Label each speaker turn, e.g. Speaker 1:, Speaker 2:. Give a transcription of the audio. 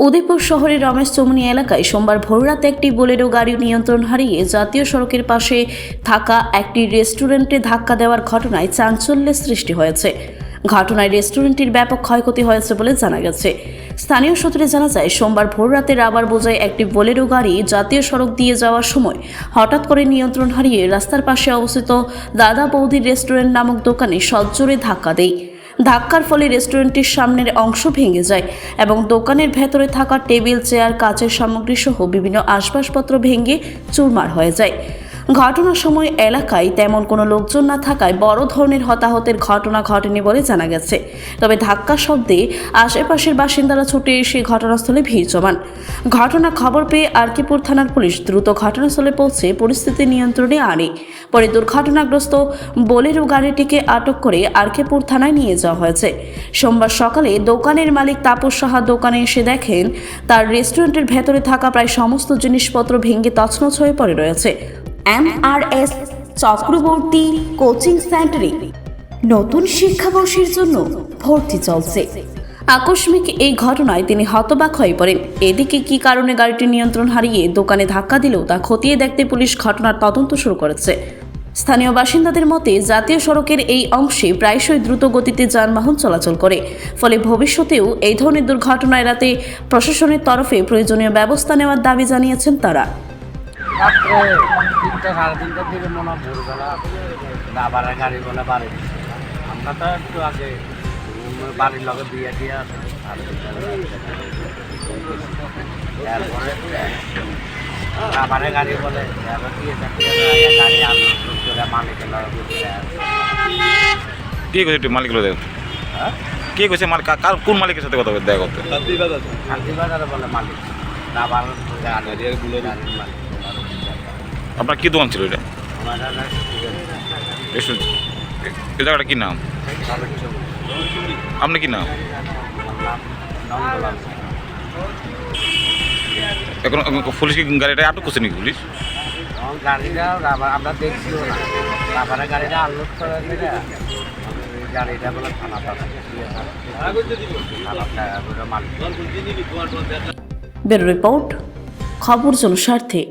Speaker 1: উদয়পুর শহরের রমেশ চৌমুহনী এলাকায় সোমবার ভোররাতে একটি বোলেরো গাড়ি নিয়ন্ত্রণ হারিয়ে জাতীয় সড়কের পাশে থাকা একটি রেস্টুরেন্টে ধাক্কা দেওয়ার ঘটনায় চাঞ্চল্যের সৃষ্টি হয়েছে। ঘটনায় রেস্টুরেন্টটির ব্যাপক ক্ষয়ক্ষতি হয়েছে বলে জানা গেছে। স্থানীয় সূত্রে জানা যায়, সোমবার ভোররাতে রাবার বোঝাই একটি বোলেরো গাড়ি জাতীয় সড়ক দিয়ে যাওয়ার সময় হঠাৎ করে নিয়ন্ত্রণ হারিয়ে রাস্তার পাশে অবস্থিত দাদা বৌদির রেস্টুরেন্ট নামক দোকানে সজোরে ধাক্কা দেয়। ধাক্কার ফলে রেস্টুরেন্টটির সামনের অংশ ভেঙে যায় এবং দোকানের ভেতরে থাকা টেবিল, চেয়ার, কাচের সামগ্রী সহ বিভিন্ন আসবাবপত্র ভেঙে চুরমার হয়ে যায়। ঘটনার সময় এলাকায় তেমন কোনো লোকজন না থাকায় বড় ধরনের হতাহতের ঘটনা ঘটেনি বলে জানা গেছে। তবে ধাক্কা শব্দে আশেপাশের বাসিন্দারা ছুটে এসে ঘটনাস্থলে ভিড় জমান। ঘটনা খবর পেয়ে আরকেপুর থানার পুলিশ দ্রুত ঘটনাস্থলে পৌঁছে পরিস্থিতি নিয়ন্ত্রণে আনে। পরে দুর্ঘটনাগ্রস্ত বোলেরো গাড়িটিকে আটক করে আরকেপুর থানায় নিয়ে যাওয়া হয়েছে। সোমবার সকালে দোকানের মালিক তাপস সাহা দোকানে এসে দেখেন তার রেস্টুরেন্টের ভেতরে থাকা প্রায় সমস্ত জিনিসপত্র ভেঙে তছনছ হয়ে পড়ে রয়েছে। MRS চক্রবর্তী কোচিং সেন্টারে নতুন শিক্ষাবর্ষের জন্য ভর্তি চলছে। আকস্মিক এই ঘটনায় তিনি হতবাক হয়ে পড়েন। এদিকে কি কারণে গাড়িটি নিয়ন্ত্রণ হারিয়ে দোকানে ধাক্কা দিলেও তা খতিয়ে দেখতে পুলিশ ঘটনার তদন্ত শুরু করেছে। স্থানীয় বাসিন্দাদের মতে, জাতীয় সড়কের এই অংশে প্রায়শই দ্রুত গতিতে যানবাহন চলাচল করে, ফলে ভবিষ্যতেও এই ধরনের দুর্ঘটনা এড়াতে প্রশাসনের তরফে প্রয়োজনীয় ব্যবস্থা নেওয়ার দাবি জানিয়েছেন তারা।
Speaker 2: রাত্রে 3টা সাড়ে 3টার দিকে মনে হয় ভোরবেলা রাবারের গাড়ি বলে বাড়ি আমরা তো একটু আগে বাড়ির লগে দিয়ে আছে তারপরে রাবারের গাড়ি বলে গাড়ি আলো মালিকের
Speaker 3: কে কইছে একটু মালিক দেখ কে কইছে মালিক কার কোন মালিকের সাথে কথা দেখা করতে
Speaker 2: শান্তি বাজারে বলে মালিক রাবার গাড়ির মালিক।
Speaker 3: আপনার কি দোকান ছিল এটা?
Speaker 2: আমার
Speaker 3: এই জায়গাটা কি নাম? আপনি কি নাম? এখন পুলিশ কি গাড়িটা আটক করছে নাকি পুলিশ?
Speaker 2: গাড়িটা আমরা দেখছি রাবারের গাড়িটা আনলোড করে দিলে গাড়িটা বলে থানা
Speaker 1: ব্যুরো রিপোর্ট, খবর জনস্বার্থে।